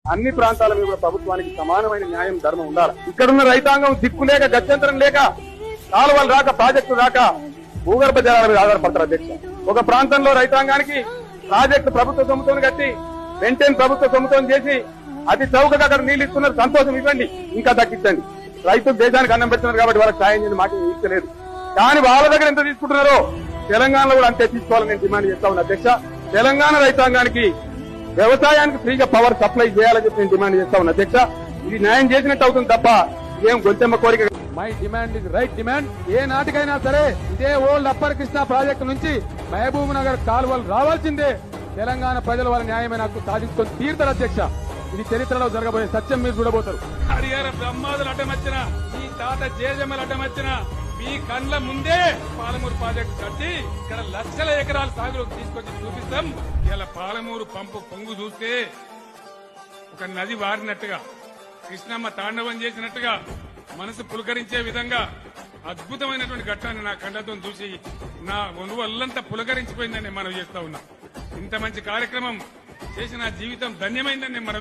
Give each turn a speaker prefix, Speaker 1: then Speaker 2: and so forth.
Speaker 1: అన్ని ప్రాంతాల మీద ప్రభుత్వానికి సమానమైన న్యాయం ధర్మం ఉండాలి. ఇక్కడున్న రైతాంగం దిక్కు లేక గత్యంతరం లేక కాలువలు రాక ప్రాజెక్టు రాక భూగర్భ జలాల మీద ఆధారపడతారు అధ్యక్ష. ఒక ప్రాంతంలో రైతాంగానికి ప్రాజెక్టు ప్రభుత్వ సొమ్ముతో కట్టి వెంటనే ప్రభుత్వ సొమ్ముతో చేసి అతి చౌకగా అక్కడ నీళ్లు ఇస్తున్నారు. సంతోషం, ఇవ్వండి, ఇంకా దక్కించండి. రైతులు దేశానికి అన్నం పెడుతున్నారు కాబట్టి వాళ్ళకి సాయం చేయని మాట ఇస్తలేదు. కానీ వాళ్ళ దగ్గర ఎంత తీసుకుంటున్నారో తెలంగాణలో కూడా అంతే తీసుకోవాలని నేను డిమాండ్ చేస్తా ఉన్నా అధ్యక్ష. తెలంగాణ రైతాంగానికి వ్యవసాయానికి ఫ్రీగా పవర్ సప్లై చేయాలని చెప్పి నేను డిమాండ్ చేస్తా ఉన్నా అధ్యక్ష. ఇది న్యాయం చేసినట్టు అవుతుంది తప్ప ఏం గొంతెమ్మ కోరిక.
Speaker 2: My demand is right demand. ఏ నాటికైనా సరే ఇదే ఓల్డ్ అప్పర్ కృష్ణా ప్రాజెక్టు నుంచి మహబూబ్ నగర్ కాలువలు రావాల్సిందే. తెలంగాణ ప్రజల వాళ్ళ న్యాయమైన హక్కు సాధించుకొని తీరుతారు అధ్యక్ష. ఇది చరిత్రలో జరగబోయే సత్యం, మీరు చూడబోతారు.
Speaker 3: హరిహర బ్రహ్మాదులు అడ్డమచ్చిన, ఈ తాత జేజమ్మలు అడ్డమచ్చిన, మీ కండ్ల ముందే పాలమూరు ప్రాజెక్టు కట్టి ఇక్కడ లక్షల ఎకరాల సాగులోకి తీసుకొచ్చి చూపిస్తాం. ఇలా పాలమూరు పంపు పొంగు చూస్తే ఒక నది వారినట్టుగా, కృష్ణమ్మ తాండవం చేసినట్టుగా మనసు పులకరించే విధంగా అద్భుతమైనటువంటి ఘట్టాన్ని నా కండ్లతో చూసి నా ఒళ్ళంతా పులకరించిపోయిందని మనం చేస్తా ఉన్నా. ఇంత మంచి కార్యక్రమం చేసి నా జీవితం ధన్యమైందని మనం